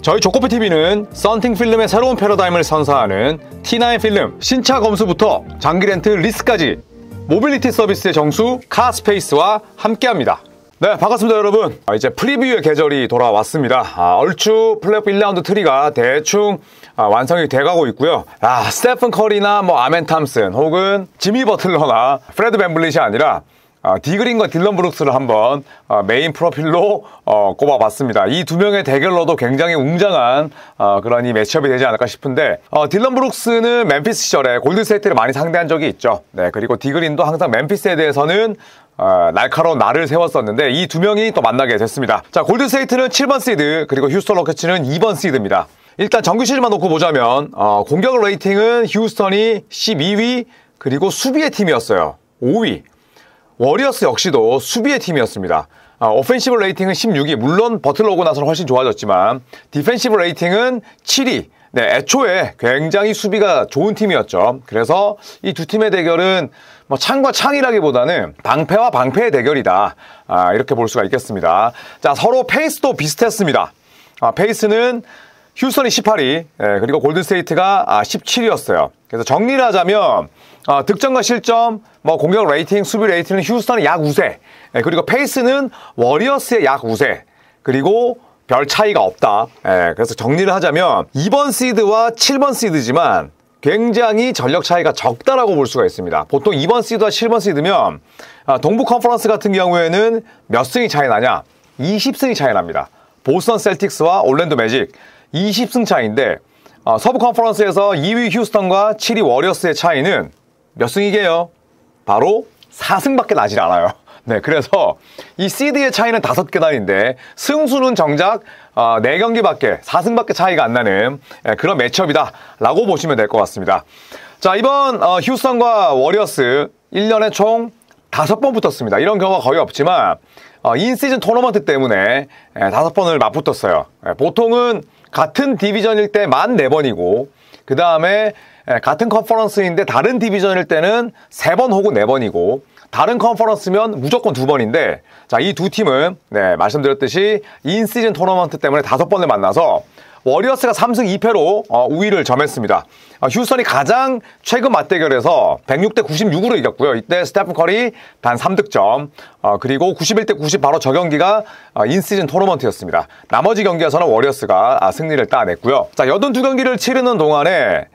저희 조코피TV는 썬팅 필름의 새로운 패러다임을 선사하는 T9 필름 신차 검수부터 장기 렌트 리스까지 모빌리티 서비스의 정수 카스페이스와 함께합니다. 네, 반갑습니다 여러분. 이제 프리뷰의 계절이 돌아왔습니다. 얼추 플레이오프 1라운드 트리가 대충 완성이 돼가고 있고요. 스테픈 커리나 아멘 탐슨 혹은 지미 버틀러나 프레드 밴블릿이 아니라 디그린과 딜런 브룩스를 한번 메인 프로필로 꼽아봤습니다. 이 두 명의 대결로도 굉장히 웅장한 그런 이 매치업이 되지 않을까 싶은데, 딜런 브룩스는 멤피스 시절에 골든스테이트를 많이 상대한 적이 있죠. 네, 그리고 디그린도 항상 멤피스에 대해서는 날카로운 날을 세웠었는데 이 두 명이 또 만나게 됐습니다. 자, 골든스테이트는 7번 시드, 그리고 휴스턴 로켓츠는 2번 시드입니다. 일단 정규 시즌만 놓고 보자면 공격 레이팅은 휴스턴이 12위, 그리고 수비의 팀이었어요. 5위. 워리어스 역시도 수비의 팀이었습니다. 오펜시브 레이팅은 16위. 물론 버틀러 오고 나서는 훨씬 좋아졌지만 디펜시브 레이팅은 7위. 네, 애초에 굉장히 수비가 좋은 팀이었죠. 그래서 이 두 팀의 대결은 창과 창이라기보다는 방패와 방패의 대결이다. 이렇게 볼 수가 있겠습니다. 자, 서로 페이스도 비슷했습니다. 페이스는 휴스턴이 18위, 그리고 골든스테이트가 17위였어요. 그래서 정리를 하자면 득점과 실점, 공격 레이팅, 수비 레이팅은 휴스턴이 약 우세, 그리고 페이스는 워리어스의 약 우세, 그리고 별 차이가 없다. 그래서 정리를 하자면 2번 시드와 7번 시드지만 굉장히 전력 차이가 적다라고 볼 수가 있습니다. 보통 2번 시드와 7번 시드면 동부 컨퍼런스 같은 경우에는 몇 승이 차이 나냐? 20승이 차이 납니다. 보스턴 셀틱스와 올랜도 매직 20승 차이인데, 서부 컨퍼런스에서 2위 휴스턴과 7위 워리어스의 차이는 몇 승이게요? 바로 4승밖에 나질 않아요. 네, 그래서 이 시드의 차이는 5계단인데 승수는 정작 4경기밖에, 4승밖에 차이가 안 나는 그런 매치업이다 라고 보시면 될 것 같습니다. 자, 이번 휴스턴과 워리어스 1년에 총 5번 붙었습니다. 이런 경우가 거의 없지만 인시즌 토너먼트 때문에 5번을 맞붙었어요. 보통은 같은 디비전일 때 만 4번이고, 그 다음에 같은 컨퍼런스인데 다른 디비전일 때는 3번 혹은 4번이고, 다른 컨퍼런스면 무조건 2번인데, 자, 이 두 팀은 말씀드렸듯이 인시즌 토너먼트 때문에 5번을 만나서 워리어스가 3승 2패로 우위를 점했습니다. 휴스턴이 가장 최근 맞대결에서 106대 96으로 이겼고요. 이때 스테픈 커리 단 3득점, 그리고 91대 90 바로 저 경기가 인시즌 토너먼트였습니다. 나머지 경기에서는 워리어스가 승리를 따냈고요. 자, 82경기를 치르는 동안에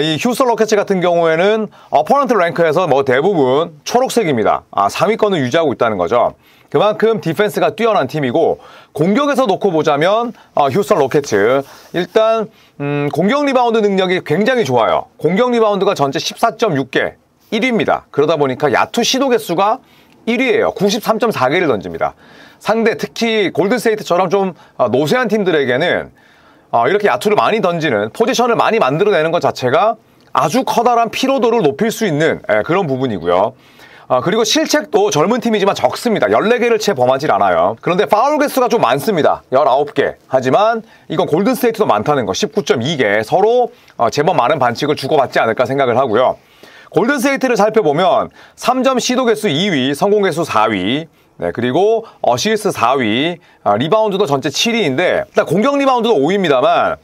이 휴스턴 로켓츠 같은 경우에는 어퍼넌트 랭크에서 대부분 초록색입니다. 3위권을 유지하고 있다는 거죠. 그만큼 디펜스가 뛰어난 팀이고, 공격에서 놓고 보자면 휴스턴 로켓츠 일단 공격 리바운드 능력이 굉장히 좋아요. 공격 리바운드가 전체 14.6개 1위입니다. 그러다 보니까 야투 시도 개수가 1위예요. 93.4개를 던집니다. 상대, 특히 골든스테이트처럼 좀 노쇠한 팀들에게는 이렇게 야투를 많이 던지는, 포지션을 많이 만들어내는 것 자체가 아주 커다란 피로도를 높일 수 있는 그런 부분이고요. 그리고 실책도 젊은 팀이지만 적습니다. 14개를 채 범하질 않아요. 그런데 파울 개수가 좀 많습니다. 19개. 하지만 이건 골든스테이트도 많다는 거, 19.2개. 서로 제법 많은 반칙을 주고받지 않을까 생각을 하고요. 골든스테이트를 살펴보면 3점 시도 개수 2위, 성공 개수 4위, 그리고 어시스트 4위, 리바운드도 전체 7위인데, 일단 공격 리바운드도 5위입니다만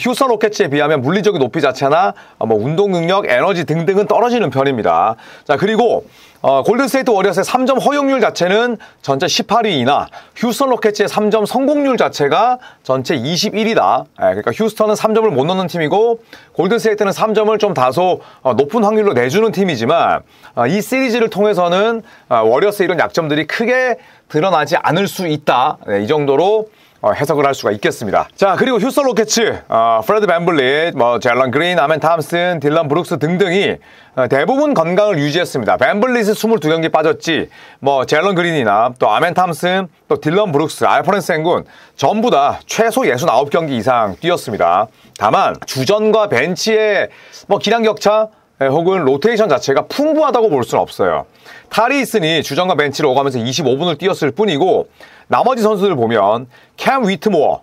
휴스턴 로켓츠에 비하면 물리적인 높이 자체나 운동 능력, 에너지 등등은 떨어지는 편입니다. 자, 그리고 골든스테이트 워리어스의 3점 허용률 자체는 전체 18위이나 휴스턴 로켓츠의 3점 성공률 자체가 전체 21위다. 그러니까 휴스턴은 3점을 못 넣는 팀이고 골든스테이트는 3점을 좀 다소 높은 확률로 내주는 팀이지만, 이 시리즈를 통해서는 워리어스의 이런 약점들이 크게 드러나지 않을 수 있다. 이 정도로 해석을 할 수가 있겠습니다. 자, 그리고 휴스턴 로켓츠, 프레드 밴블릿, 젤런 그린, 아멘 탐슨, 딜런 브룩스 등등이 대부분 건강을 유지했습니다. 밴블릿이 22경기 빠졌지, 젤런 그린이나 또 아멘 탐슨, 또 딜런 브룩스, 알퍼렌 센군 전부 다 최소 69경기 이상 뛰었습니다. 다만 주전과 벤치의 기량 격차 혹은 로테이션 자체가 풍부하다고 볼 수는 없어요. 탈이 있으니 주전과 벤치를 오가면서 25분을 뛰었을 뿐이고, 나머지 선수들 보면 캠 위트모어,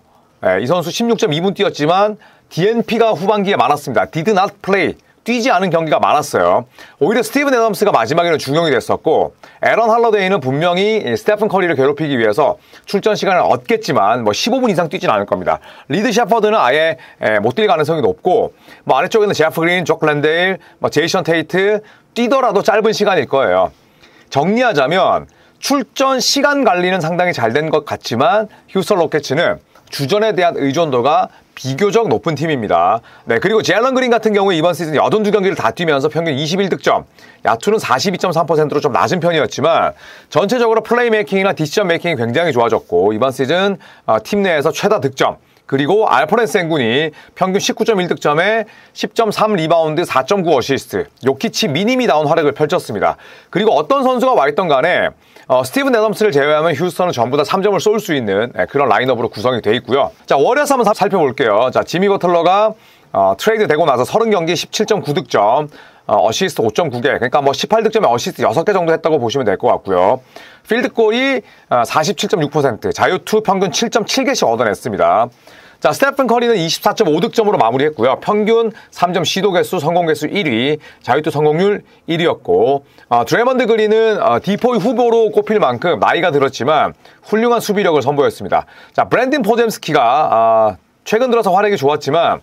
이 선수 16.2분 뛰었지만 DNP가 후반기에 많았습니다. Did not play 뛰지 않은 경기가 많았어요. 오히려 스티븐 애덤스가 마지막에는 중용이 됐었고 에런 할러데이는 분명히 스테픈 커리를 괴롭히기 위해서 출전 시간을 얻겠지만 15분 이상 뛰진 않을 겁니다. 리드 셰퍼드는 아예 못 뛸 가능성이 높고 아래쪽에는 제프 그린, 조 글렌데일, 제이션 테이트 뛰더라도 짧은 시간일 거예요. 정리하자면 출전 시간 관리는 상당히 잘 된 것 같지만 휴스턴 로켓츠는 주전에 대한 의존도가 비교적 높은 팀입니다. 네, 그리고 제일런 그린 같은 경우에 이번 시즌 82경기를 다 뛰면서 평균 21득점, 야투는 42.3%로 좀 낮은 편이었지만 전체적으로 플레이메이킹이나 디시전 메이킹이 굉장히 좋아졌고 이번 시즌 팀 내에서 최다 득점, 그리고 알퍼렌 센군이 평균 19.1득점에 10.3 리바운드, 4.9 어시스트, 요키치 미님이 나온 활약을 펼쳤습니다. 그리고 어떤 선수가 와있던 간에 스티븐 애덤스를 제외하면 휴스턴은 전부 다 3점을 쏠 수 있는 그런 라인업으로 구성이 되어 있고요. 자, 워리어스 한번 살펴볼게요. 자, 지미 버틀러가 트레이드 되고 나서 30경기 17.9득점, 어시스트 5.9개, 그러니까 18득점에 어시스트 6개 정도 했다고 보시면 될 것 같고요. 필드골이 47.6%, 자유투 평균 7.7개씩 얻어냈습니다. 자, 스테픈 커리는 24.5득점으로 마무리했고요. 평균 3점 시도 개수, 성공 개수 1위, 자유투 성공률 1위였고, 드레먼드 그린은 디포이 후보로 꼽힐 만큼 나이가 들었지만 훌륭한 수비력을 선보였습니다. 자, 브랜든 포젬스키가 최근 들어서 활약이 좋았지만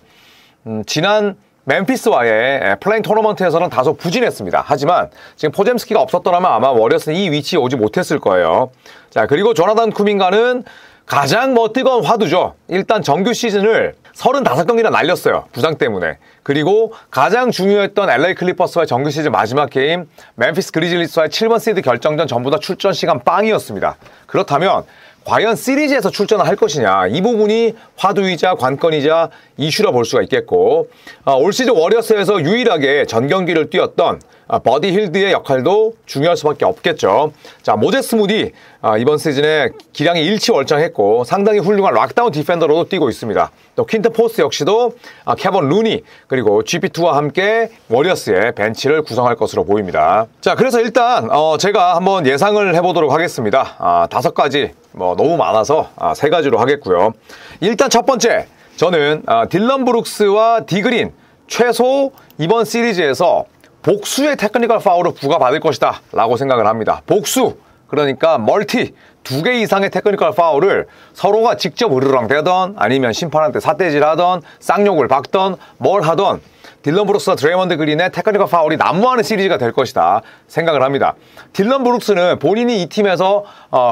지난 멤피스와의 플레인 토너먼트에서는 다소 부진했습니다. 하지만 지금 포젬스키가 없었더라면 아마 워리어스는 이 위치에 오지 못했을 거예요. 자, 그리고 조나단 쿠민가는 가장 뜨거운 화두죠. 일단 정규 시즌을 35경기나 날렸어요. 부상 때문에. 그리고 가장 중요했던 LA 클리퍼스와의 정규 시즌 마지막 게임 멤피스 그리즐리스와의 7번 시드 결정전 전부 다 출전 시간 빵이었습니다. 그렇다면 과연 시리즈에서 출전을 할 것이냐, 이 부분이 화두이자 관건이자 이슈라 볼 수가 있겠고, 올 시즌 워리어스에서 유일하게 전 경기를 뛰었던 버디 힐드의 역할도 중요할 수밖에 없겠죠. 자, 모제스 무디 이번 시즌에 기량이 일치월장했고 상당히 훌륭한 락다운 디펜더로도 뛰고 있습니다. 또 퀸튼 포스 역시도 케번 루니 그리고 GP2와 함께 워리어스의 벤치를 구성할 것으로 보입니다. 자, 그래서 일단 제가 한번 예상을 해보도록 하겠습니다. 5가지 너무 많아서 3가지로 하겠고요. 일단 첫 번째, 저는 딜런 브룩스와 디그린 최소 이번 시리즈에서 복수의 테크니컬 파울을 부과받을 것이다 라고 생각을 합니다. 복수, 그러니까 멀티 2개 이상의 테크니컬 파울을 서로가 직접 으르렁대던 아니면 심판한테 삿대질하던 쌍욕을 박던 뭘 하던 딜런 브룩스와 드레이먼드 그린의 테크니컬 파울이 난무하는 시리즈가 될 것이다 생각을 합니다. 딜런 브룩스는 본인이 이 팀에서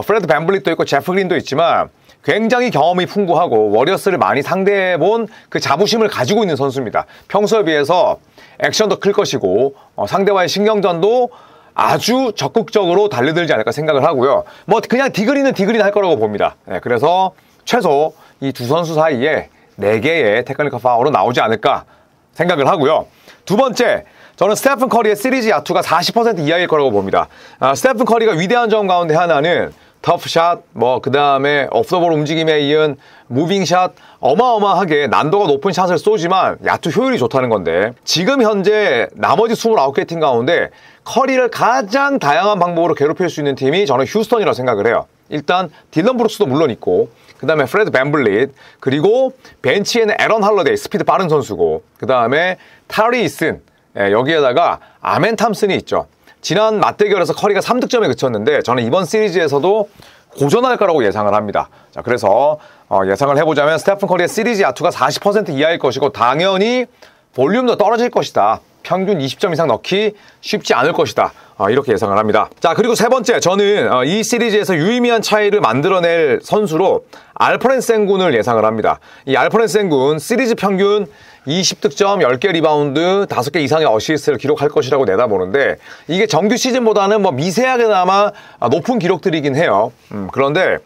프레드 밴블릿도 있고 제프 그린도 있지만 굉장히 경험이 풍부하고 워리어스를 많이 상대해본 그 자부심을 가지고 있는 선수입니다. 평소에 비해서 액션도 클 것이고 상대와의 신경전도 아주 적극적으로 달려들지 않을까 생각을 하고요. 그냥 디그린은 디그린 할 거라고 봅니다. 네, 그래서 최소 이 두 선수 사이에 4개의 테크니컬 파울은 나오지 않을까 생각을 하고요. 두 번째, 저는 스테픈 커리의 시리즈 야투가 40% 이하일 거라고 봅니다. 스테픈 커리가 위대한 점 가운데 하나는 터프샷, 그 다음에 오프더볼 움직임에 이은 무빙샷, 어마어마하게 난도가 높은 샷을 쏘지만 야투 효율이 좋다는 건데, 지금 현재 나머지 29개 팀 가운데 커리를 가장 다양한 방법으로 괴롭힐 수 있는 팀이 저는 휴스턴이라고 생각을 해요. 일단 딜런 브룩스도 물론 있고, 그 다음에 프레드 밴블릿, 그리고 벤치에는 에런 할러데이, 스피드 빠른 선수고, 그 다음에 타리 이슨, 여기에다가 아멘 탐슨이 있죠. 지난 맞대결에서 커리가 3득점에 그쳤는데 저는 이번 시리즈에서도 고전할 거라고 예상을 합니다. 자, 그래서 예상을 해보자면 스테픈 커리의 시리즈 야투가 40% 이하일 것이고 당연히 볼륨도 떨어질 것이다. 평균 20점 이상 넣기 쉽지 않을 것이다. 이렇게 예상을 합니다. 자, 그리고 세 번째, 저는 이 시리즈에서 유의미한 차이를 만들어낼 선수로 알퍼렌 센군을 예상을 합니다. 이 알퍼렌 센군 시리즈 평균 20득점, 10개 리바운드, 5개 이상의 어시스트를 기록할 것이라고 내다보는데 이게 정규 시즌보다는 미세하게나마 높은 기록들이긴 해요. 그런데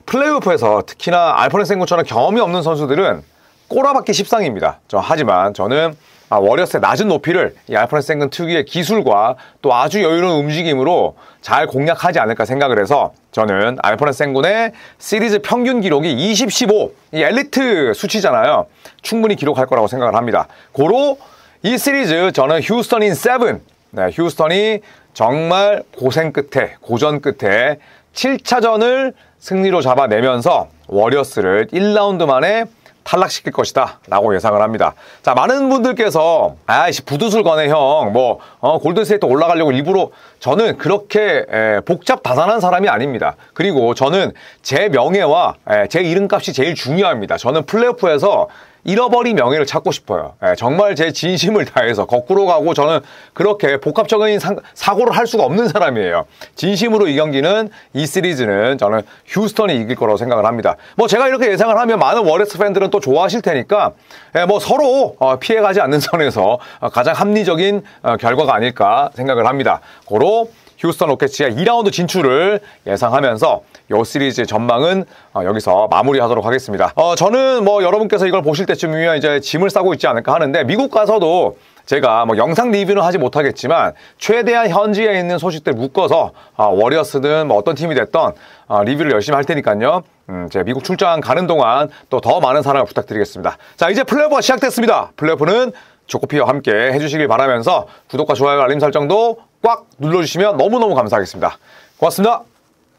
플레이오프에서 특히나 알퍼렌 센군처럼 경험이 없는 선수들은 꼬라박기 십상입니다. 하지만 저는 워리어스의 낮은 높이를 이 알퍼렌 센군 특유의 기술과 또 아주 여유로운 움직임으로 잘 공략하지 않을까 생각을 해서 저는 알퍼렌 센군의 시리즈 평균 기록이 20-15, 이 엘리트 수치잖아요. 충분히 기록할 거라고 생각을 합니다. 고로 이 시리즈 저는 휴스턴인 7, 휴스턴이 정말 고생 끝에, 고전 끝에 7차전을 승리로 잡아내면서 워리어스를 1라운드 만에 탈락시킬 것이다 라고 예상을 합니다. 자, 많은 분들께서 아이씨 부두술 거네 형, 뭐 골든스테이트 올라가려고 일부러, 저는 그렇게 복잡다단한 사람이 아닙니다. 그리고 저는 제 명예와 제 이름값이 제일 중요합니다. 저는 플레이오프에서 잃어버린 명예를 찾고 싶어요. 정말 제 진심을 다해서 거꾸로 가고, 저는 그렇게 복합적인 사고를 할 수가 없는 사람이에요. 진심으로 이 경기는, 이 시리즈는 저는 휴스턴이 이길 거라고 생각을 합니다. 뭐 제가 이렇게 예상을 하면 많은 워리어스 팬들은 또 좋아하실 테니까 뭐 서로 피해가지 않는 선에서 가장 합리적인 결과가 아닐까 생각을 합니다. 고로 휴스턴 로켓츠의 2라운드 진출을 예상하면서 이 시리즈의 전망은 여기서 마무리하도록 하겠습니다. 저는 뭐 여러분께서 이걸 보실 때쯤이면 이제 짐을 싸고 있지 않을까 하는데, 미국 가서도 제가 뭐 영상 리뷰는 하지 못하겠지만 최대한 현지에 있는 소식들 묶어서 워리어스든 뭐 어떤 팀이 됐던 리뷰를 열심히 할 테니까요. 제가 미국 출장 가는 동안 또 더 많은 사랑을 부탁드리겠습니다. 자, 이제 플레이오프가 시작됐습니다. 플레이오프는 조코피와 함께 해주시길 바라면서 구독과 좋아요, 알림 설정도 꽉 눌러주시면 너무너무 감사하겠습니다. 고맙습니다.